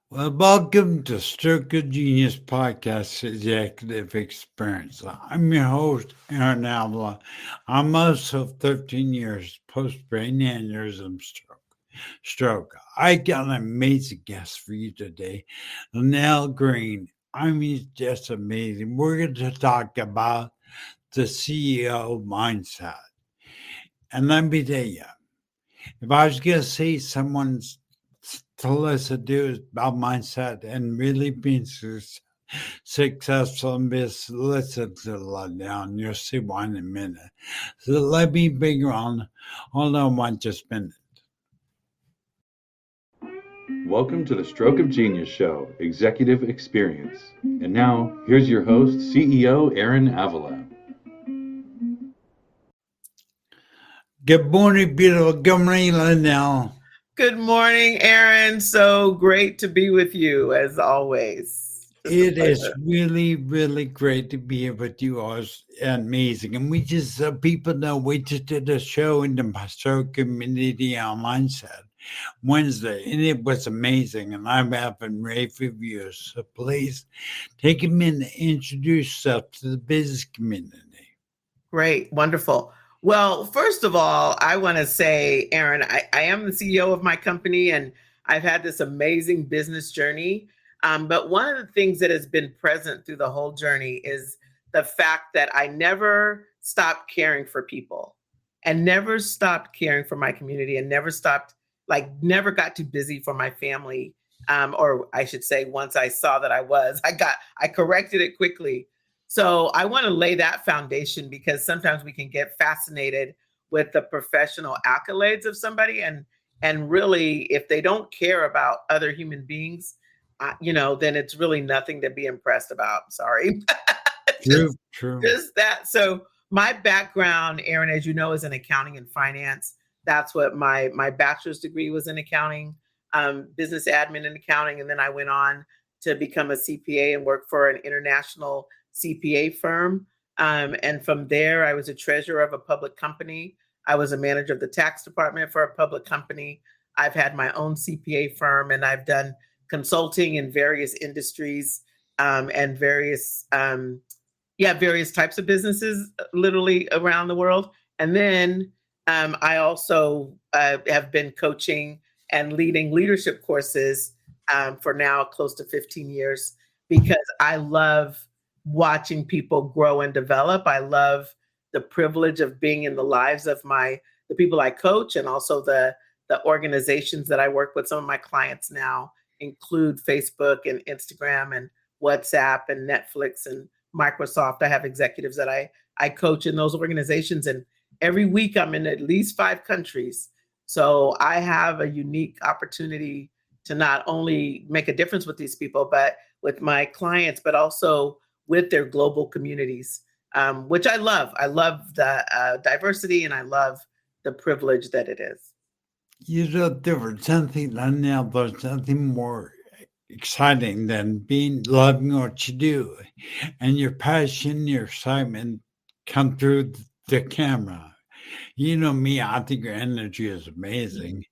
Well, welcome to Stroke of Genius Podcast Executive Experience. I'm your host, Aaron Avila. I'm also 13 years post-brain aneurysm stroke. I got an amazing guest for you today, Lynell Green. I mean, just amazing. We're going to talk about the CEO mindset. And let me tell you, if I was going to say someone's to listen to is about mindset and really being successful in business, listen to the letdown. You'll see why in a minute. So let me bring you on. Hold on one just minute. Welcome to the Stroke of Genius Show, Executive Experience. And now, here's your host, CEO Aaron Avila. Good morning, beautiful. Good morning, Lynell. Good morning, Aaron. So great to be with you, as always. It is really, really great to be here with you all. It's amazing. And we just, people know, we just did a show in the stroke community on mindset Wednesday, and it was amazing. And I'm having rave reviews. So please take a minute to introduce yourself to the business community. Great. Wonderful. Well, first of all, I want to say, Aaron, I am the CEO of my company, and I've had this amazing business journey. But one of the things that has been present through the whole journey is the fact that I never stopped caring for people and never stopped caring for my community and never got too busy for my family. Or I should say, once I saw that I corrected it quickly. So I want to lay that foundation because sometimes we can get fascinated with the professional accolades of somebody. And really, if they don't care about other human beings, then it's really nothing to be impressed about. Sorry. True. Just that. So my background, Aaron, as you know, is in accounting and finance. That's what my bachelor's degree was, in accounting, business admin and accounting. And then I went on to become a CPA and work for an international CPA firm. And from there, I was a treasurer of a public company. I was a manager of the tax department for a public company. I've had my own CPA firm, and I've done consulting in various industries and various types of businesses literally around the world. And then I also have been coaching and leading leadership courses for now close to 15 years because I love watching people grow and develop. I love the privilege of being in the lives of the people I coach, and also the organizations that I work with. Some of my clients now include Facebook and Instagram and WhatsApp and Netflix and Microsoft. I have executives that I coach in those organizations, and every week I'm in at least 5 countries. So I have a unique opportunity to not only make a difference with these people, but with my clients, but also with their global communities, which I love. I love the diversity, and I love the privilege that it is. You know, there's nothing more exciting than loving what you do, and your passion, your excitement come through the camera. You know me, I think your energy is amazing,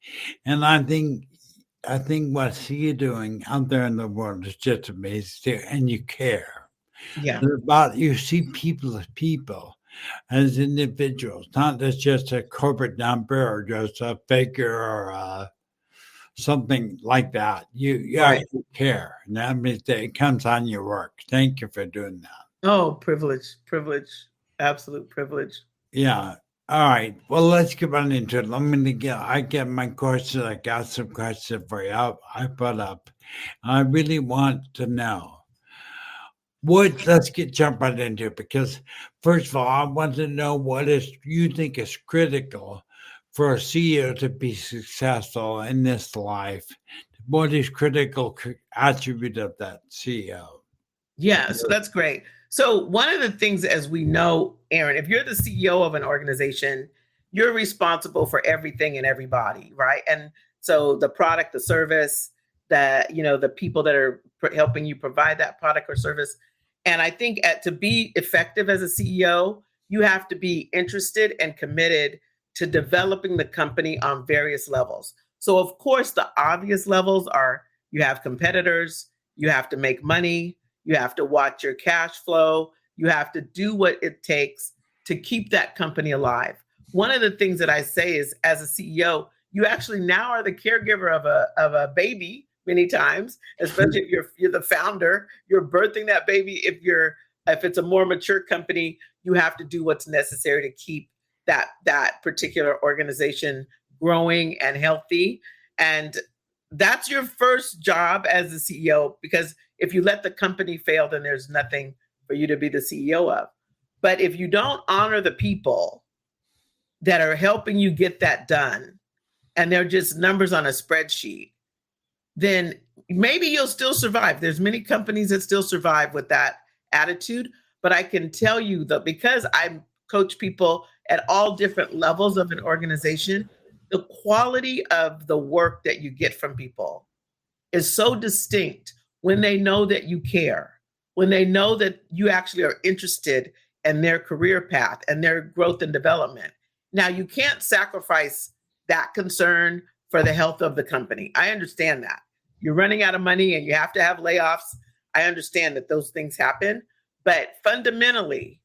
and I think what you're doing out there in the world is just amazing too, and you care. Yeah. You see people as people, as individuals, not as just a corporate number or just a figure or something like that. You actually care, and that means that it comes on your work. Thank you for doing that. Oh, privilege, absolute privilege. Yeah. All right. Well, let's get on into it. I get my questions. I got some questions for you. I put up. I really want to know. Let's jump right into it, because first of all, I want to know what you think is critical for a CEO to be successful in this life. What is critical attribute of that CEO? Yeah, so that's great. So one of the things, as we know, Aaron, if you're the CEO of an organization, you're responsible for everything and everybody, right? And so the product, the service, the people that are helping you provide that product or service. And I think to be effective as a CEO, you have to be interested and committed to developing the company on various levels. So of course, the obvious levels are you have competitors, you have to make money, you have to watch your cash flow. You have to do what it takes to keep that company alive. One of the things that I say is, as a CEO, you actually now are the caregiver of a baby many times, especially if you're the founder. You're birthing that baby. If it's a more mature company, you have to do what's necessary to keep that particular organization growing and healthy. And that's your first job as a CEO, because if you let the company fail, then there's nothing for you to be the CEO of. But if you don't honor the people that are helping you get that done, and they're just numbers on a spreadsheet, then maybe you'll still survive. There's many companies that still survive with that attitude. But I can tell you that because I coach people at all different levels of an organization, the quality of the work that you get from people is so distinct when they know that you care, when they know that you actually are interested in their career path and their growth and development. Now, you can't sacrifice that concern for the health of the company. I understand that. You're running out of money and you have to have layoffs. I understand that those things happen. But fundamentally,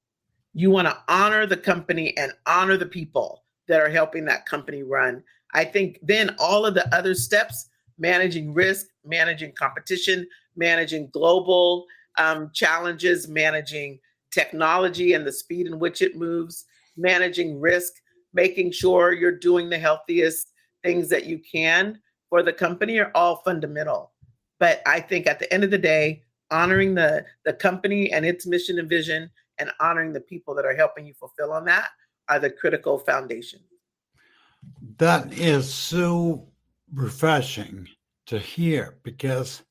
you want to honor the company and honor the people that are helping that company run. I think then all of the other steps, managing risk, managing competition, managing global challenges, managing technology and the speed in which it moves, managing risk, making sure you're doing the healthiest things that you can for the company are all fundamental. But I think at the end of the day, honoring the company and its mission and vision and honoring the people that are helping you fulfill on that are the critical foundation. That is so refreshing to hear, because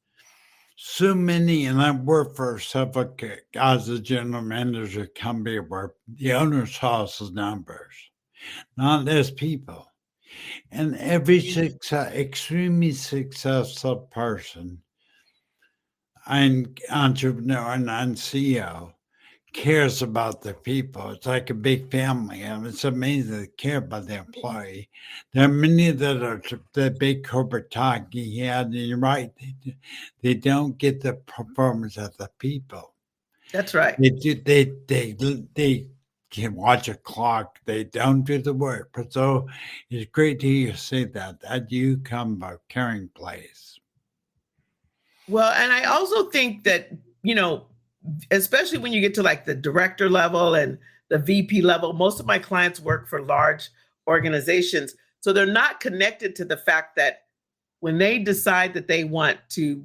so many, and I worked for several as a general manager company where the owner's house is numbers, not as people. And every extremely successful person and entrepreneur and CEO cares about their people. It's like a big family, and it's amazing they care about the employee. There are many that are the big corporate talk he had, and you're right, they don't get the performance of the people. That's right. They can watch a clock. They don't do the work. But so it's great to hear you say that you come by caring place. Well, and I also think that, especially when you get to like the director level and the VP level, most of my clients work for large organizations. So they're not connected to the fact that when they decide that they want to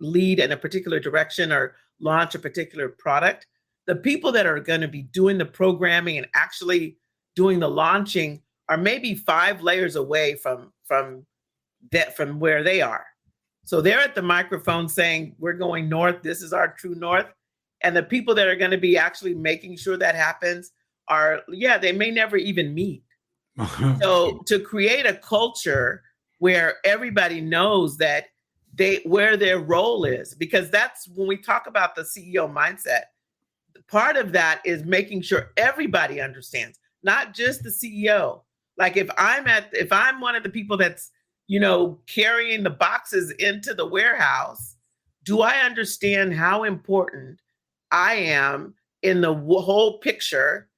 lead in a particular direction or launch a particular product, the people that are going to be doing the programming and actually doing the launching are maybe 5 layers away from where they are. So they're at the microphone saying, we're going north. This is our true north. And the people that are going to be actually making sure that happens they may never even meet. So to create a culture where everybody knows that where their role is, because that's when we talk about the CEO mindset, part of that is making sure everybody understands, not just the CEO. Like if I'm one of the people that's carrying the boxes into the warehouse, do I understand how important I am in the whole picture?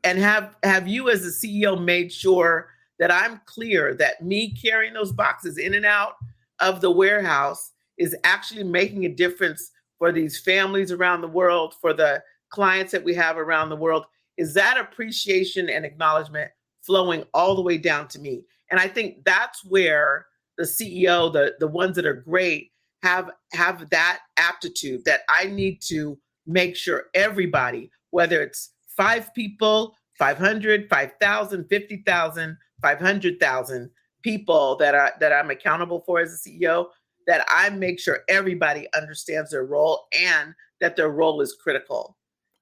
And have you as a CEO made sure that I'm clear that me carrying those boxes in and out of the warehouse is actually making a difference for these families around the world, for the clients that we have around the world? Is that appreciation and acknowledgement flowing all the way down to me? And I think that's where the CEO, the ones that are great, have that aptitude that I need to make sure everybody, whether it's 5 people, 500, 5,000, 50,000, 500,000 people that I'm accountable for as a CEO, that I make sure everybody understands their role and that their role is critical.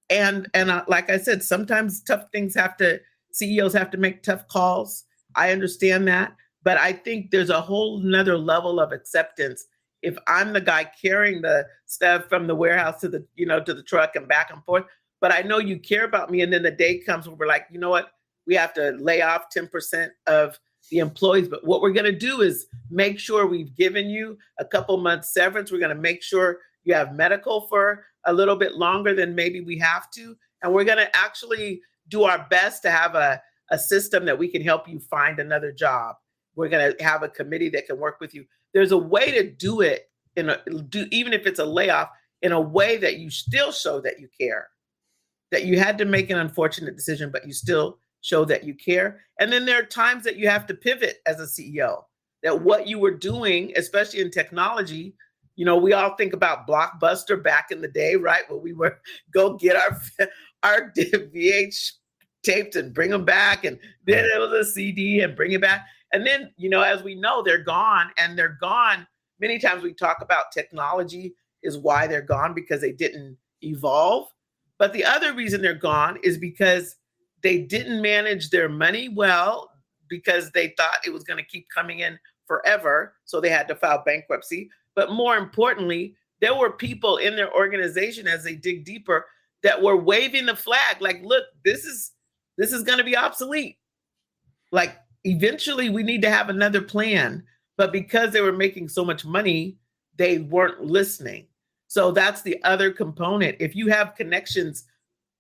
And like I said, sometimes CEOs have to make tough calls. I understand that. But I think there's a whole nother level of acceptance. If I'm the guy carrying the stuff from the warehouse to the truck and back and forth, but I know you care about me. And then the day comes where we're like, you know what? We have to lay off 10% of the employees. But what we're going to do is make sure we've given you a couple months severance. We're going to make sure you have medical for a little bit longer than maybe we have to. And we're going to actually do our best to have a system that we can help you find another job. We're going to have a committee that can work with you. There's a way to do it even if it's a layoff, in a way that you still show that you care, that you had to make an unfortunate decision, but you still show that you care. And then there are times that you have to pivot as a CEO, that what you were doing, especially in technology, we all think about Blockbuster back in the day, right? Where we were go get our VH tapes and bring them back, and then it was a CD and bring it back. And then, as we know, they're gone, and they're gone. Many times we talk about technology is why they're gone, because they didn't evolve. But the other reason they're gone is because they didn't manage their money well, because they thought it was going to keep coming in forever. So they had to file bankruptcy. But more importantly, there were people in their organization, as they dig deeper, that were waving the flag like, look, this is going to be obsolete. Like, eventually we need to have another plan. But because they were making so much money, they weren't listening. So that's the other component. If you have connections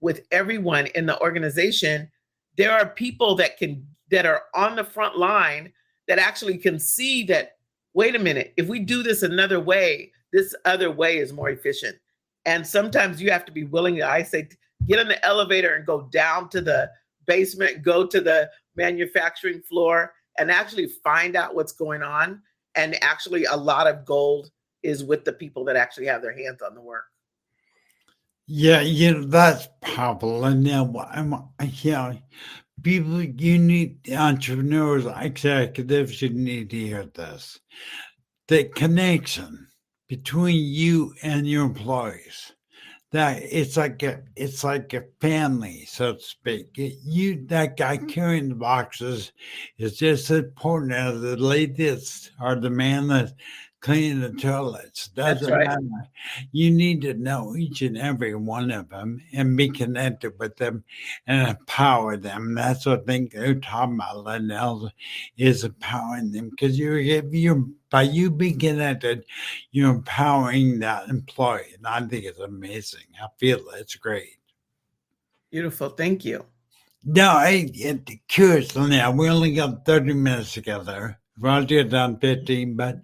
with everyone in the organization, there are people that are on the front line that actually can see that, wait a minute, if we do this another way, this other way is more efficient. And sometimes you have to be willing to, I say, get in the elevator and go down to the basement, go to the manufacturing floor, and actually find out what's going on. And actually, a lot of gold is with the people that actually have their hands on the work. Yeah, that's powerful. And now, people, entrepreneurs, executives, you need to hear this. The connection between you and your employees, that it's like a family, so to speak. That guy carrying the boxes is just as important as the ladies or the man that's cleaning the toilets. Doesn't matter. You need to know each and every one of them and be connected with them and empower them. That's what I think they're talking about, Lynell, is empowering them, because by you being connected, you're empowering that employee. And I think it's amazing. I feel it's great. Beautiful. Thank you. No, curious, Lynell, we only got 30 minutes together. Roger done 15, but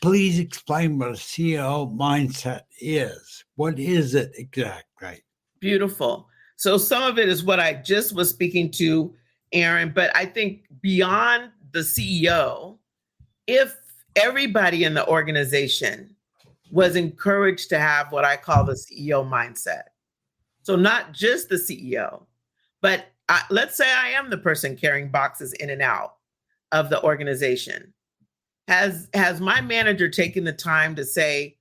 please explain what a CEO mindset is. What is it exactly? Beautiful. So some of it is what I just was speaking to, Aaron, but I think beyond the CEO, if everybody in the organization was encouraged to have what I call the CEO mindset. So not just the CEO, but let's say I am the person carrying boxes in and out of the organization. Has my manager taken the time to say,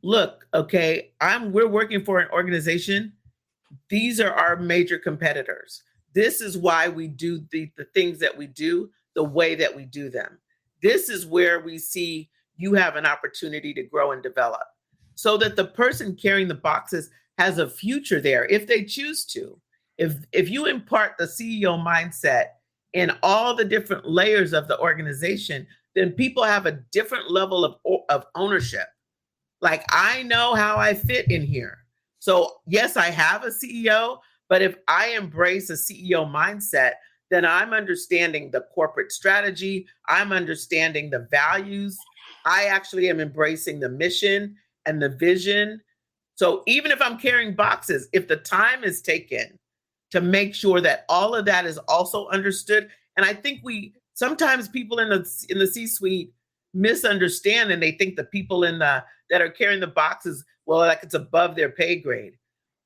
look, okay, we're working for an organization. These are our major competitors. This is why we do the things that we do the way that we do them. This is where we see you have an opportunity to grow and develop, so that the person carrying the boxes has a future there if they choose to. If you impart the CEO mindset in all the different layers of the organization, then people have a different level of ownership. Like, I know how I fit in here. So yes, I have a CEO, but if I embrace a CEO mindset, then I'm understanding the corporate strategy. I'm understanding the values. I actually am embracing the mission and the vision. So even if I'm carrying boxes, if the time is taken to make sure that all of that is also understood, and I think sometimes people in the C-suite misunderstand, and they think the people that are carrying the boxes, well, like it's above their pay grade.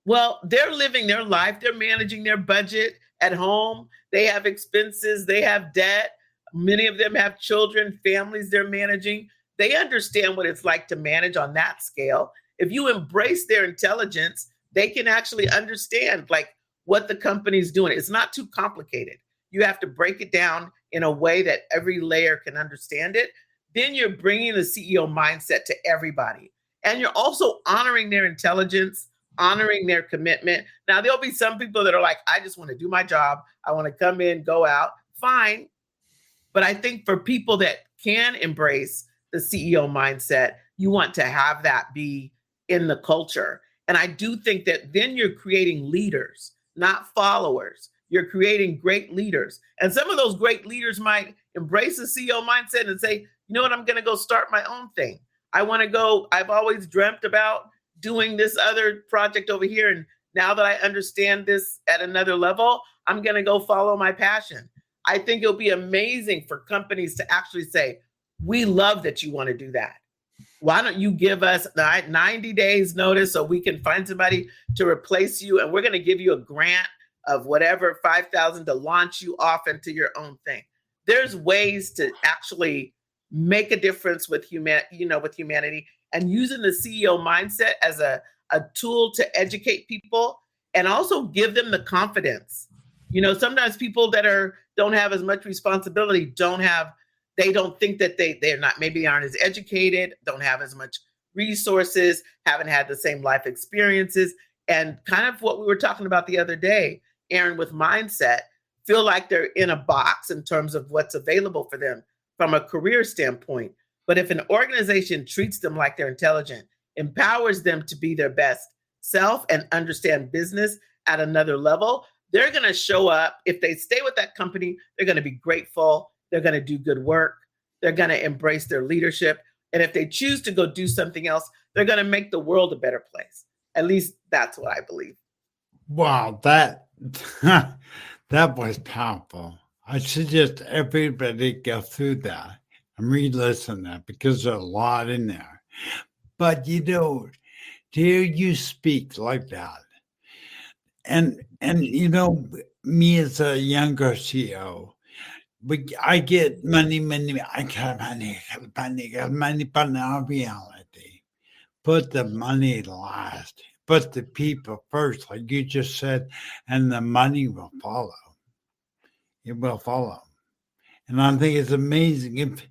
Well, they're living their life. They're managing their budget at home. They have expenses. They have debt. Many of them have children, families they're managing. They understand what it's like to manage on that scale. If you embrace their intelligence, they can actually understand like what the company's doing. It's not too complicated. You have to break it down in a way that every layer can understand it. Then you're bringing the CEO mindset to everybody. And you're also honoring their intelligence, honoring their commitment. Now, there'll be some people that are like, I just want to do my job. I want to come in, go out. Fine. But I think for people that can embrace the CEO mindset, you want to have that be in the culture. And I do think that then you're creating leaders, not followers. You're creating great leaders. And some of those great leaders might embrace the CEO mindset and say, you know what, I'm going to go start my own thing. I want to go, I've always dreamt about doing this other project over here. And now that I understand this at another level, I'm going to go follow my passion. I think it'll be amazing for companies to actually say, we love that you want to do that. Why don't you give us 90 days notice so we can find somebody to replace you? And we're going to give you a grant of whatever, $5,000 to launch you off into your own thing. There's ways to actually make a difference with humanity, and using the CEO mindset as a tool to educate people and also give them the confidence. Sometimes people that don't have as much responsibility they don't think that maybe they aren't as educated, don't have as much resources, haven't had the same life experiences. And kind of what we were talking about the other day, Aaron, with mindset, feel like they're in a box in terms of what's available for them from a career standpoint. But if an organization treats them like they're intelligent, empowers them to be their best self and understand business at another level, they're going to show up. If they stay with that company, they're going to be grateful. They're going to do good work. They're going to embrace their leadership. And if they choose to go do something else, they're going to make the world a better place. At least that's what I believe. Wow, that was powerful. I suggest everybody go through that and re-listen to that because there's a lot in there. But to hear you speak like that, and me as a younger CEO, I get money, I got money, but now reality, put the money last, put the people first, like you just said, and the money will follow. It will follow. And I think it's amazing. If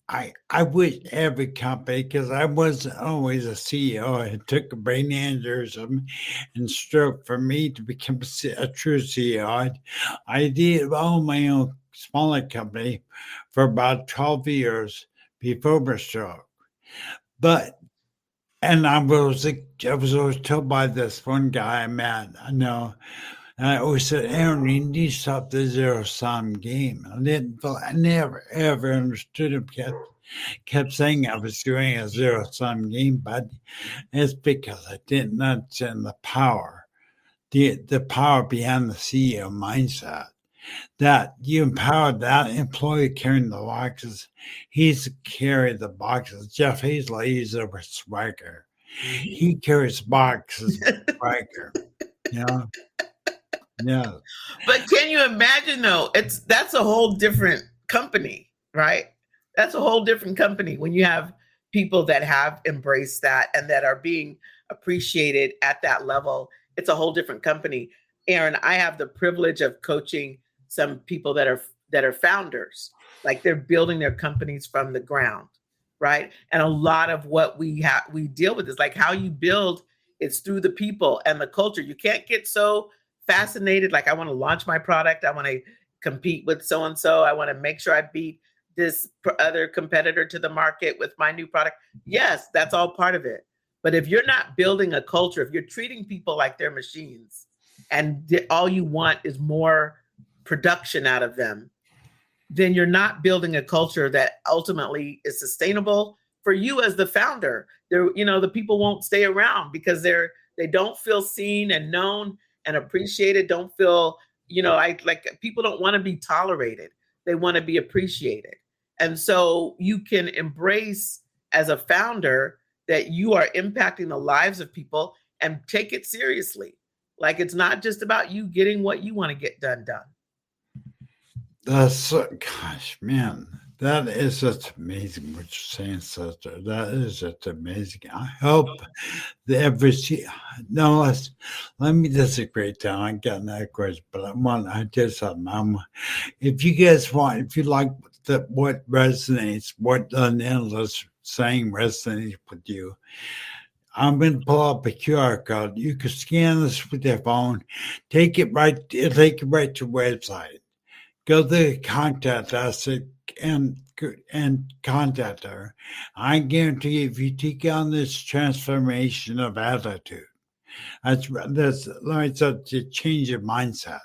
I wish every company, because I wasn't always a CEO, it took a brain aneurysm and stroke for me to become a true CEO. I did own my own smaller company for about 12 years before my stroke. And I was always told by this one guy I met, and I always said, Aaron, you need to stop the zero-sum game. I never, ever understood him. Kept saying I was doing a zero-sum game, but it's because I didn't understand the power, the power behind the CEO mindset. That you empower that employee carrying the boxes. He's carrying the boxes. Jeff Hazley, he's a swagger. He carries boxes with swagger. Yeah. But can you imagine though? That's a whole different company, right? That's a whole different company when you have people that have embraced that and that are being appreciated at that level. It's a whole different company. Aaron, I have the privilege of coaching some people that are founders, like they're building their companies from the ground, right? And a lot of what we deal with is like how you build. It's through the people and the culture. You can't get so fascinated. Like, I want to launch my product. I want to compete with so-and-so. I want to make sure I beat this other competitor to the market with my new product. Yes, that's all part of it. But if you're not building a culture, if you're treating people like they're machines and all you want is more production out of them, then you're not building a culture that ultimately is sustainable for you as the founder. The people won't stay around because they don't feel seen and known and appreciated. Don't feel, people don't want to be tolerated. They want to be appreciated. And so you can embrace as a founder that you are impacting the lives of people and take it seriously. Like, it's not just about you getting what you want to get done. Gosh, man, That is just amazing what you're saying, sister. That is just amazing. I hope the every no, let me disagree. Down. I got another question, but I did something. If you guys want, if you like what resonates, what the endless saying resonates with you, I'm going to pull up a QR code. You can scan this with your phone, it'll take you right to the website. Go to the contact us and contact her. I guarantee you, if you take on this transformation of attitude, that's like to change your mindset.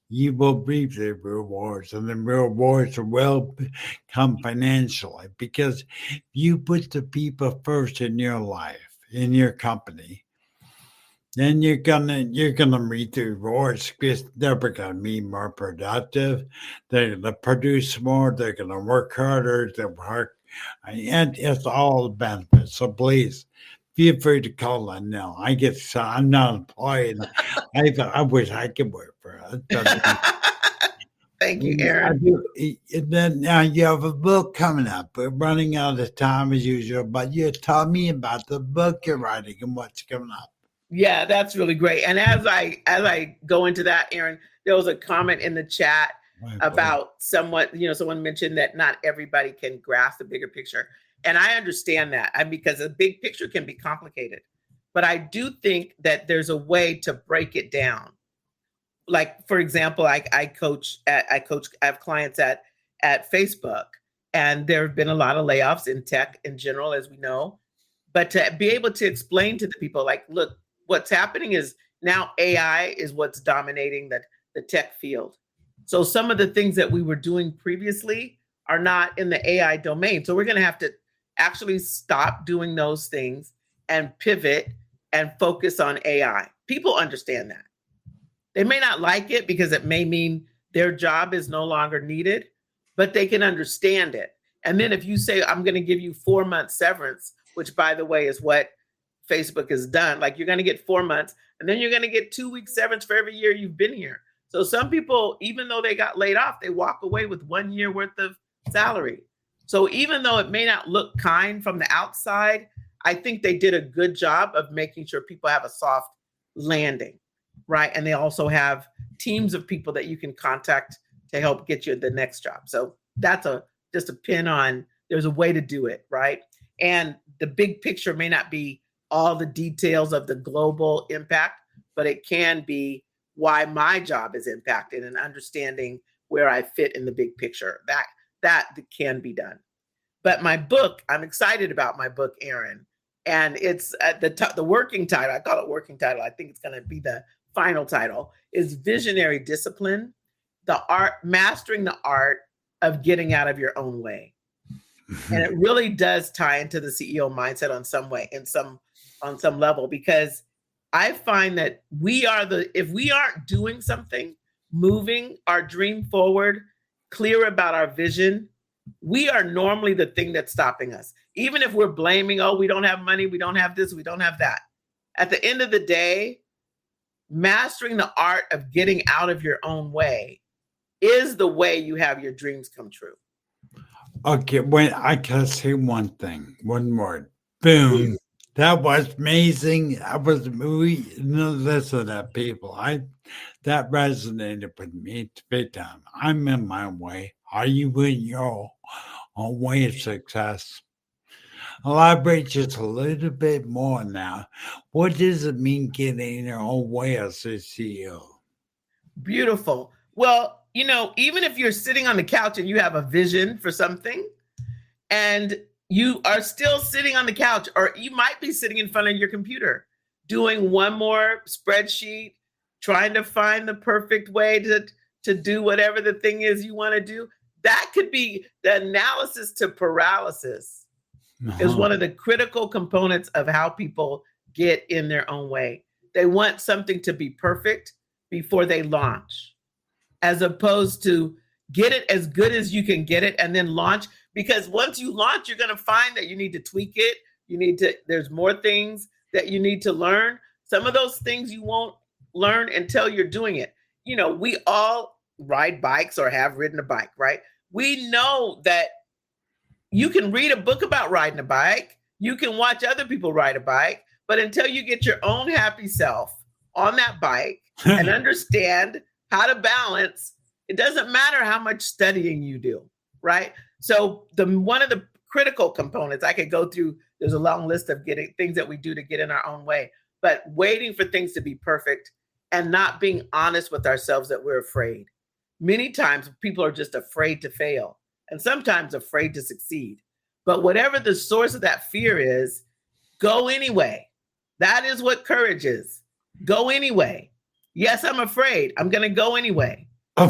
You will reap the rewards, and the rewards will come financially because you put the people first in your life, in your company. Then you're gonna reap the rewards because they're gonna be more productive. They're gonna produce more. They're gonna work harder. And it's all the benefits. So please feel free to call Lynell. I'm not employed. I wish I could work for her. Thank you, I Aaron. do. And then now you have a book coming up. We're running out of time as usual, but you tell me about the book you're writing and what's coming up. Yeah, that's really great. And as I go into that, Aaron, there was a comment in the chat about someone mentioned that not everybody can grasp the bigger picture. And I understand that because a big picture can be complicated. But I do think that there's a way to break it down. Like, for example, I have clients at Facebook, and there have been a lot of layoffs in tech in general, as we know. But to be able to explain to the people, like, look, what's happening is now AI is what's dominating the tech field. So some of the things that we were doing previously are not in the AI domain. So we're going to have to actually stop doing those things and pivot and focus on AI. People understand that. They may not like it because it may mean their job is no longer needed, but they can understand it. And then if you say, I'm going to give you 4 months severance, which, by the way, is what Facebook has done. Like, you're going to get 4 months, and then you're going to get 2 weeks severance for every year you've been here. So some people, even though they got laid off, they walk away with 1 year worth of salary. So even though it may not look kind from the outside, I think they did a good job of making sure people have a soft landing, right? And they also have teams of people that you can contact to help get you the next job. So that's just a pin on, there's a way to do it, right? And the big picture may not be all the details of the global impact, but it can be why my job is impacted and understanding where I fit in the big picture. That can be done. But my book, I'm excited about my book, Aaron. And it's the working title, I call it working title. I think it's going to be the final title, is Visionary Discipline, Mastering the Art of Getting Out of Your Own Way. And it really does tie into the CEO mindset on some level, because I find that if we aren't doing something, moving our dream forward, clear about our vision, we are normally the thing that's stopping us. Even if we're blaming, we don't have money, we don't have this, we don't have that. At the end of the day, mastering the art of getting out of your own way is the way you have your dreams come true. Okay, wait, I can say one thing, one word. Boom. That was amazing. Listen to people. That resonated with me big time. I'm in my way. Are you in your own way of success? Elaborate just a little bit more now. What does it mean getting in your own way as a CEO? Beautiful. Well, even if you're sitting on the couch and you have a vision for something, and you are still sitting on the couch, or you might be sitting in front of your computer doing one more spreadsheet, trying to find the perfect way to do whatever the thing is you want to do. That could be the analysis to paralysis. Is one of the critical components of how people get in their own way. They want something to be perfect before they launch, as opposed to get it as good as you can get it and then launch. Because once you launch, you're going to find that you need to tweak it. There's more things that you need to learn. Some of those things you won't learn until you're doing it. We all ride bikes or have ridden a bike, right? We know that you can read a book about riding a bike. You can watch other people ride a bike, but until you get your own happy self on that bike and understand how to balance, it doesn't matter how much studying you do, right? So one of the critical components I could go through, there's a long list of getting things that we do to get in our own way, but waiting for things to be perfect and not being honest with ourselves that we're afraid. Many times people are just afraid to fail and sometimes afraid to succeed. But whatever the source of that fear is, go anyway. That is what courage is. Go anyway. Yes, I'm afraid. I'm going to go anyway.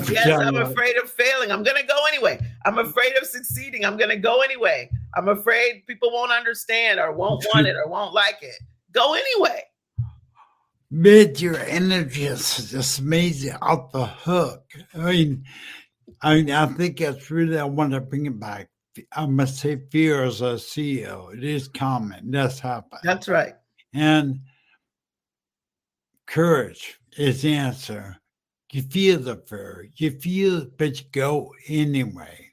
Yes, I'm afraid of failing. I'm going to go anyway. I'm afraid of succeeding. I'm going to go anyway. I'm afraid people won't understand or won't want it or won't like it. Go anyway. Mid, your energy is just amazing off the hook. I think it's really, I want to bring it back. I must say, fear as a CEO, it is common. That's happened. That's right. And courage is the answer. You feel the fear. You feel it, but you go anyway.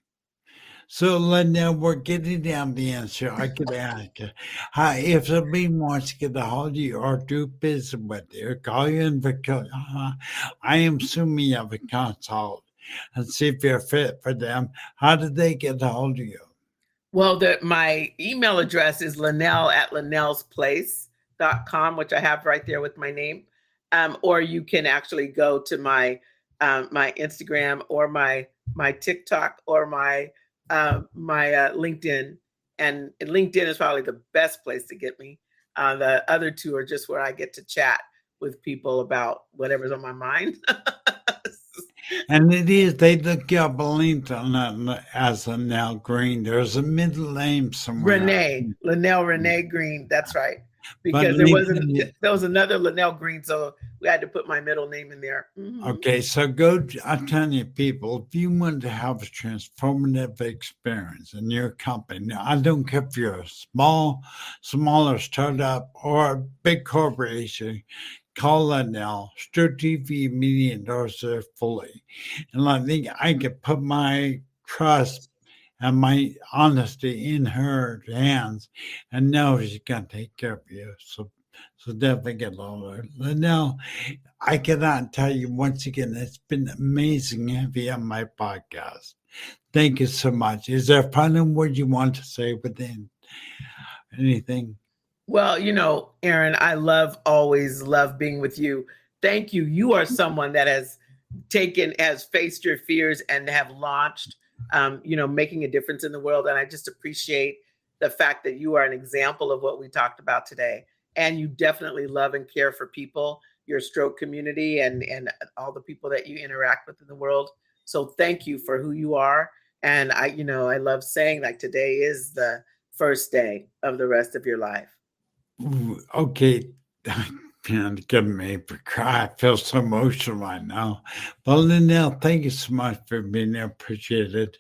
So, Lynell, we're getting down the answer. I could ask you, if somebody wants to get a hold of you or do business with you, call you in because I am assuming you have a consult and see if you're fit for them. How did they get a hold of you? Well, my email address is Lynell at lynellsplace.com, which I have right there with my name. Or you can actually go to my Instagram or my TikTok or my LinkedIn, and LinkedIn is probably the best place to get me. The other two are just where I get to chat with people about whatever's on my mind. And it is, they look you up LinkedIn as Lynell Green. There's a middle name somewhere. Lynell Renee Green. That's right. Because there was another Lynell Green, so we had to put my middle name in there. Mm-hmm. Okay, so I'm telling you, people, if you want to have a transformative experience in your company, now, I don't care if you're a smaller startup or a big corporation, call Lynell, Stro TV media endorser fully. And I think I could put my trust and my honesty in her hands and know she's going to take care of you. So definitely get over it. Lynell, I cannot tell you once again, it's been amazing having you on my podcast. Thank you so much. Is there a final word you want to say within anything? Well, Aaron, I always love being with you. Thank you. You are someone that has faced your fears and have launched, making a difference in the world. And I just appreciate the fact that you are an example of what we talked about today. And you definitely love and care for people, your stroke community, and all the people that you interact with in the world. So thank you for who you are. And I love saying like today is the first day of the rest of your life. Okay. Man, give me a cry. I feel so emotional right now. But Lynell, thank you so much for being there. Appreciate it.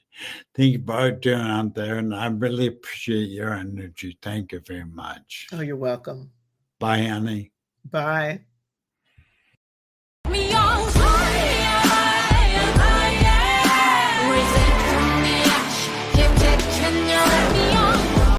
Thank you for what you're doing out there. And I really appreciate your energy. Thank you very much. Oh, you're welcome. Bye, honey. Bye.